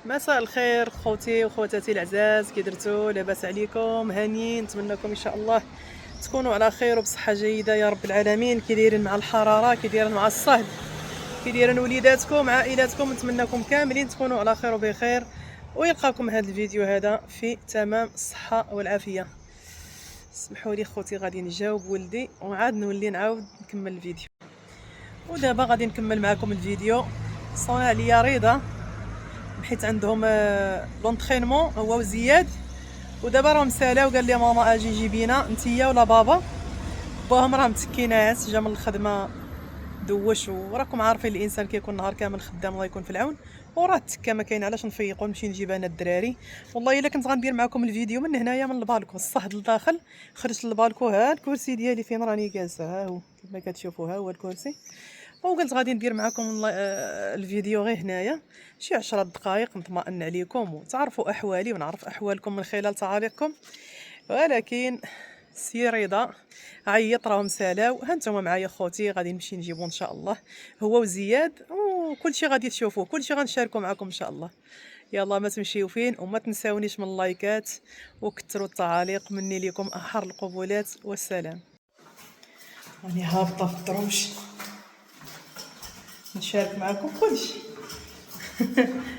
مساء الخير خوتي وخواتاتي العزاز، كي درتو؟ لاباس عليكم؟ هانيين؟ نتمنىكم ان شاء الله تكونوا على خير وبصحه جيده يا رب العالمين. كي دايرين مع الحراره؟ كي دايرين مع الصهد؟ كي دايرين وليداتكم عائلاتكم؟ نتمنىكم كاملين تكونوا على خير وبخير، ويلقاكم هذا الفيديو هذا في تمام الصحه والعافيه. اسمحوا لي خوتي، غادي نجاوب ولدي وعاد نولي نعاود نكمل الفيديو. ودابا غادي نكمل معكم الفيديو. صنع لي رضا حيت عندهم لونطرينمون هو وزياد، ودابا راهم سالاو قال لي ماما اجي جيبينا انتيا ولا بابا. باهم راه متكيناس، جا من الخدمه دوش، وراكم عارفين الانسان كيكون نهار كامل خدام الله يكون في العون، وراه تكا ما كاين علاش نفيقوا نمشي نجيب انا الدراري. والله الا كنت غندير معكم الفيديو من هنايا من البالكو الصهد لداخل. خرجت للبالكو، ها الكرسي ديالي فين راني جالسه، ها هو كما كتشوفوا، ها هو الكرسي. وقلت غادي ندير معكم الفيديو غير هنايا شي 10 دقائق نطمئن عليكم وتعرفوا احوالي ونعرف احوالكم من خلال تعاليقكم. ولكن سي رضا عيط، راهم سالاو. ها نتوما معايا خوتي، غادي نمشي نجيبو ان شاء الله هو وزياد، وكلشي غادي تشوفوه، كلشي غنشاركو معكم ان شاء الله. يلا ما تمشيو فين، وما تنساونيش من اللايكات وكثروا التعاليق، مني لكم احر القبولات والسلام. راني هابطه في الدروش نشارك معكم كلشي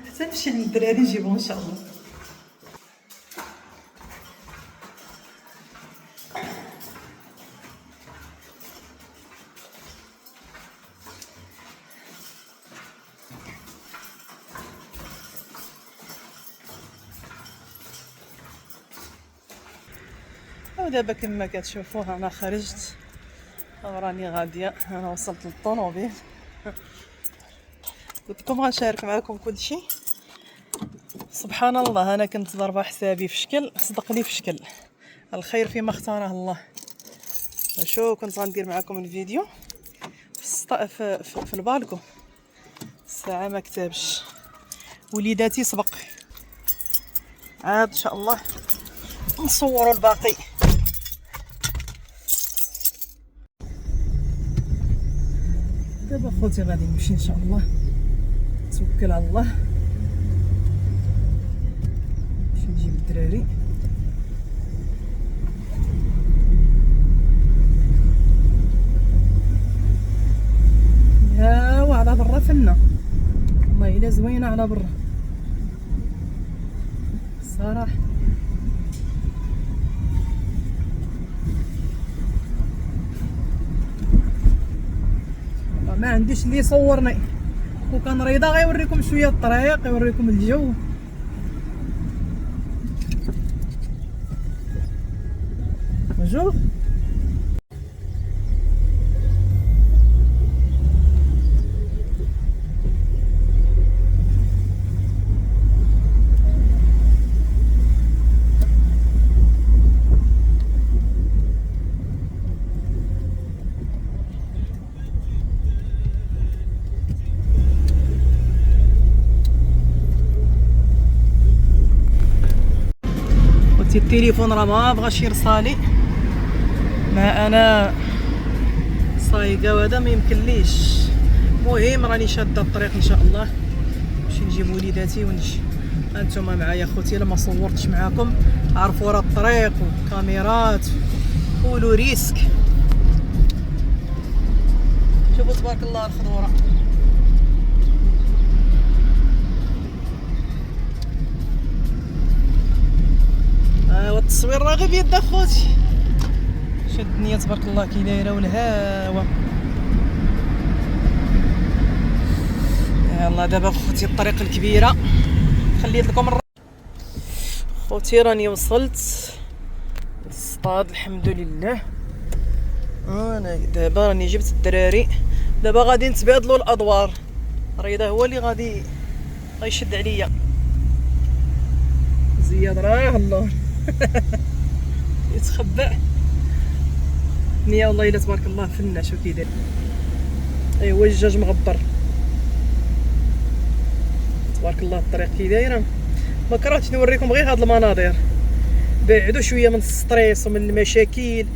حتى نمشي عند الدراري نجيبو ان شاء الله. ودابا كما كتشوفوا انا خرجت وراني غاديه، انا وصلت للطوموبيل. قلت لكم غنشارك معكم كلشي. سبحان الله، انا كنت ضربه حسابي في شكل، صدق لي في شكل. الخير فيما اختاره الله. شو كنت غندير معكم الفيديو في البالكو، الساعه ما كتابش، وليداتي سبق، عاد ان شاء الله نصوروا الباقي. دابا خوتي غادي نمشي ان شاء الله، توكل على الله، نمشي نجيب الدراري. هاو على برا فنا، والله الا زوينه على برا الصراحه. ما عنديش اللي يصورني، وكان رضا غيوريكم شويه الطريق، يوريكم الجو. بونجور. التليفون راه ما بغاش يرسالي، ما انا صايقه وهذا ما يمكنليش. المهم راني شاده الطريق ان شاء الله، نمشي نجيب وليداتي ونجي. هانتوما معايا خوتي، لما صورتش معاكم عرفوا راه الطريق وكاميرات، قولوا ريسك. شوفوا تبارك الله الخضوره. والتصوير راه غير بيد خوتي. شاد الدنيا تبارك الله كي دايره والهوا. يلا دابا خوتي الطريق الكبيره خليت لكم خوتي. راني وصلت للصطاد الحمد لله. انا دابا راني جبت الدراري، دابا غادي نتبادلوا الادوار. رضا هو اللي غادي غيشد عليا، زياد راه الله يتخبع. نيا والله الا تبارك الله فنا. شو كيدير؟ ايوا الدجاج مغبر تبارك الله. الطريق كي دايره، ما كرهتش نوريكم غير هاد المناظر. بعدوا شويه من الستريس ومن المشاكل،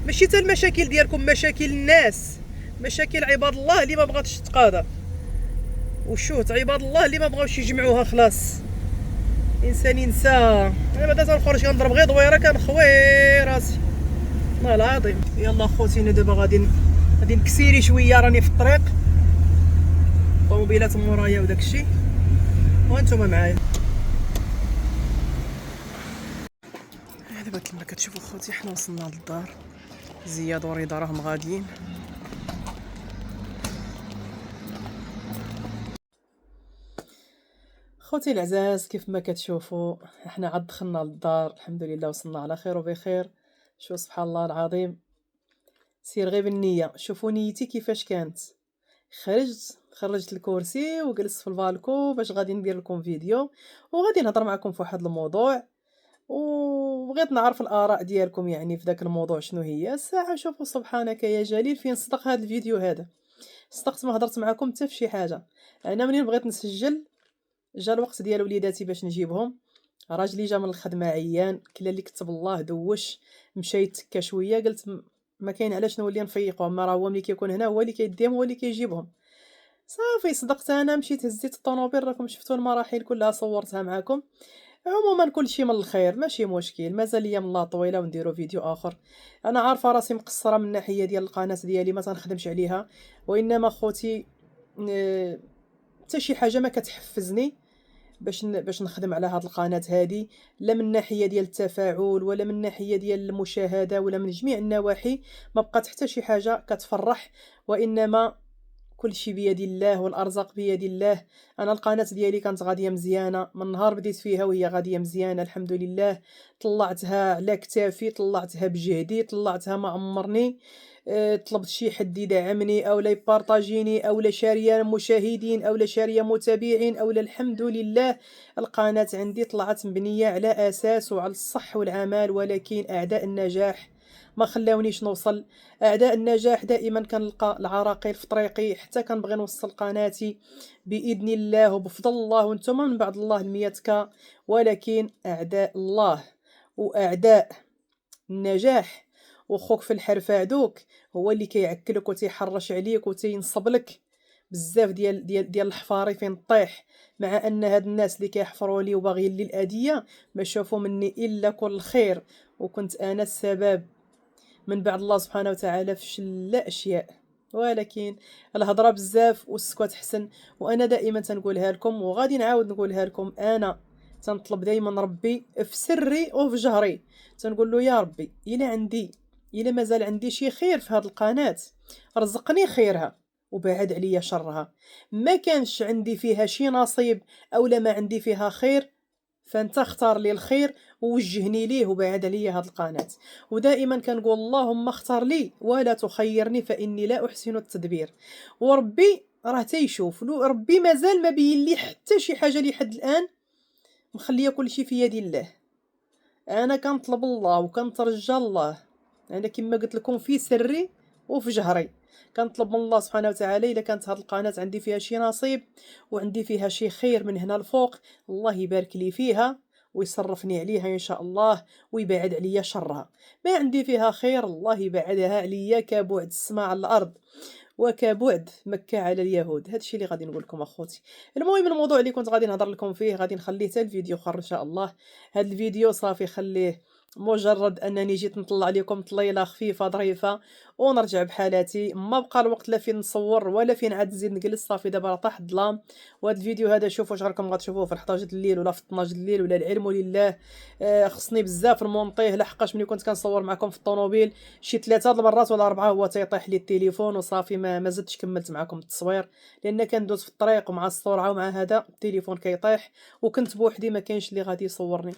ماشي حتى المشاكل ديالكم، مشاكل الناس، مشاكل عباد الله اللي ما بغاتش تتقاضى، وشوت عباد الله اللي ما بغاوش يجمعوها خلاص. الانسان ينسى. انا بعدا تنخرج كنضرب غير دويره كنخوي راسي والله العظيم. يلا خوتي انا دابا غادي نكسيري شويه، راني في الطريق، طوموبيلات مورايا وداكشي وانتم معايا. دابا كما كتشوفوا خوتي حنا وصلنا للدار، زياد ورضا راهم غاديين. خوتي العزاز كيف ما كتشوفوا حنا عاد دخلنا للدار الحمد لله، وصلنا على خير وبخير. شوف سبحان الله العظيم، سير غير بالنيه. شوفوا نيتي كيفاش كانت. خرجت الكرسي وجلست في البالكو باش غادي ندير لكم فيديو وغادي نهضر معكم في واحد الموضوع، وبغيت نعرف الاراء ديالكم يعني في ذاك الموضوع شنو هي الساعه. شوفوا سبحانك يا جليل فين صدق هذا الفيديو هذا، صدقت ما هضرت معكم حتى في شي حاجه. انا منين بغيت نسجل جا الوقت ديال وليداتي باش نجيبهم، راجلي جا من الخدمه عيان، كلا اللي كتب الله دوش، مشى يتكا شويه، قلت ما كاين علاش نولي نفيقو، اما راه هو ملي كيكون هنا هو اللي كيديهم هو اللي كيجيبهم. صافي صدقت انا مشيت هزيت الطوموبيل، راكم شفتوا المراحل كلها صورتها معكم. عموما كلشي من الخير ماشي مشكل، مازال ليا من لا طويله ونديرو فيديو اخر. انا عارفه راسي مقصره من الناحيه ديال القناه ديالي، ما تنخدمش عليها، وانما خوتي حتى شي حاجه ما كتحفزني باش نخدم على هاد القناه هادي، لا من ناحيه ديال التفاعل ولا من ناحيه ديال المشاهده ولا من جميع النواحي. ما بقات حتى شي حاجه كتفرح، وانما كل شيء بيد الله والارزاق بيد الله. انا القناه ديالي كانت غاديه مزيانه من نهار بديت فيها وهي غاديه مزيانه الحمد لله. طلعتها على كتافي، طلعتها بجهدي، طلعتها ما عمرني طلبت شي حد يدعمني او لا يبارطاجيني او لا شاريه مشاهدين او لا شاريه متابعين او لا. الحمد لله القناه عندي طلعت مبنيه على اساس وعلى الصح والعمل، ولكن اعداء النجاح ما خلاونيش نوصل. اعداء النجاح دائما كنلقى العراقيل في طريقي حتى كنبغي نوصل قناتي باذن الله وبفضل الله وانتم من بعد الله ال100K، ولكن اعداء الله واعداء النجاح وخوك في الحرفه دوك هو اللي كيعكلك وتيحرش عليك وتينصب لك بزاف ديال الحفاري فين طيح. مع ان هاد الناس اللي كيحفروا لي وباغيين لي الاذيه ما شافوا مني الا كل خير، وكنت انا السبب من بعد الله سبحانه وتعالى في شلا اشياء. ولكن الهضره بزاف والسكوت حسن، وانا دائما تنقولها لكم وغادي نعاود نقولها لكم. انا تنطلب دائما ربي في سري وفي جهري، تنقول له يا ربي الا مازال عندي شي خير في هذه القناه رزقني خيرها وبعد عليا شرها. ما كانش عندي فيها شي نصيب او ما عندي فيها خير، فانت اختار لي الخير ووجهني ليه وبعد عليا هاد القناه. ودائما كنقول اللهم اختار لي ولا تخيرني فاني لا احسن التدبير. وربي راه تيشوف، ربي مازال ما بين لي حتى شي حاجه لحد الان، مخليه كل شيء في يد الله. انا كنطلب الله وكنترجى الله، انا كما قلت لكم في سري وفي جهري كنطلب من الله سبحانه وتعالى الا كانت هذه القناه عندي فيها شي نصيب وعندي فيها شي خير من هنا الفوق، الله يبارك لي فيها ويصرفني عليها ان شاء الله ويبعد عليا شرها. ما عندي فيها خير الله يبعدها عليا كبعد السماء على الارض وكبعد مكة على اليهود. هذا الشيء اللي غادي نقول لكم اخوتي. المهم الموضوع اللي كنت غادي نهضر لكم فيه غادي نخليه حتى الفيديو اخر ان شاء الله. هذا الفيديو صافي خليه مجرد انني جيت نطلع لكم طليله خفيفه ظريفه ونرجع بحالاتي، ما بقى الوقت لا فين نصور ولا فين عاد نزيد نجلس. صافي دابا راه طاح الظلام، وهذا الفيديو هذا شوفوا واش راكم غتشوفوه في 11 الليل ولا في 12 الليل ولا العلم لله. خصني بزاف نمونطيه لحقاش ملي كنت كنصور معكم في الطوموبيل شي 3 المرات ولا 4 هو تيطيح لي التليفون وصافي ما زدتش كملت معكم التصوير، لان كندوز في الطريق ومع السرعه ومع هذا التليفون كيطيح وكنت بوحدي ما كاينش اللي غادي يصورني.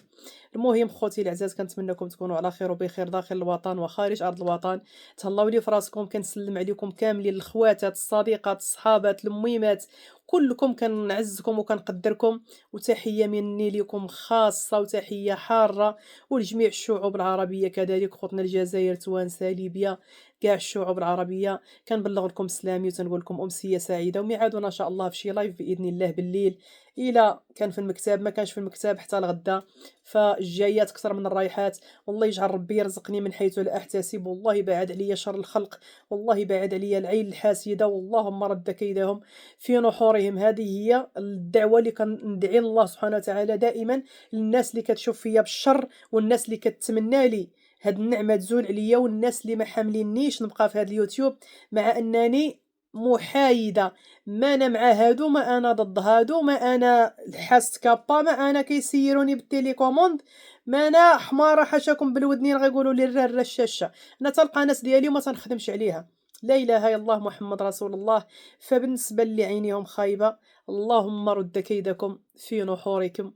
المهم خوتي العزاز كنتمنىكم تكونوا على خير وبخير داخل الوطن وخارج ارض الوطن. تهلاو لي في راسكم، كنسلم عليكم كاملين الخواتات الصديقات الصحابات الميمات كلكم، كنعزكم وكنقدركم، وتحيه مني لكم خاصه وتحيه حاره ولجميع الشعوب العربيه كذلك، خوتنا الجزائر توانسه ليبيا كاع الشعوب العربيه. كنبلغ لكم سلامي وتنقول لكم امسيه سعيده، وميعادنا ان شاء الله في شي لايف باذن الله بالليل. الا كان في المكتب ما كانش في المكتب حتى الغدا، فالجايات اكثر من الرايحات. والله يجعل ربي يرزقني من حيث لا احتسب، والله يبعد عليا شر الخلق، والله يبعد عليا العين الحاسده، واللهم رد كيدهم في نحور نحورهم. هذه هي الدعوه اللي كندعي الله سبحانه وتعالى دائما للناس اللي كتشوف فيا بالشر، والناس اللي كتمنى لي هاد النعمه تزول عليا، والناس اللي ما حاملينيش نبقى في هاد اليوتيوب، مع انني محايده. ما انا مع هادو، ما انا ضد هادو، ما انا حاست كابا، ما انا كيسيروني بالتيليكوموند، ما انا حماره حاشاكم بالودنين غيقولوا لي الرا الشاشه. انا تلقى ناس ديالي وما تنخدمش عليها. لا اله الا الله محمد رسول الله. فبالنسبه اللي عينيهم خايبه، اللهم رد كيدكم في نحوركم،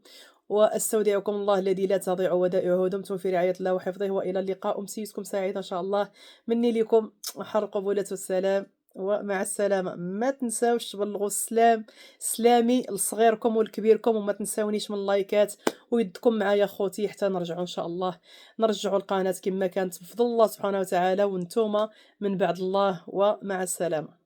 واستودعكم الله الذي لا تضيع ودائعه، دمتم في رعايه الله وحفظه، والى اللقاء. امسيتكم سعيده ان شاء الله. مني لكم حر قبولة والسلام، ومع السلامة. ما تنساوش تبلغوا سلامي لصغيركم ولكبيركم، وما تنساونيش من اللايكات ويدكم معايا خوتي حتى نرجعوا ان شاء الله، نرجعوا القناة كما كانت بفضل الله سبحانه وتعالى، وانتوما من بعد الله. ومع السلامة.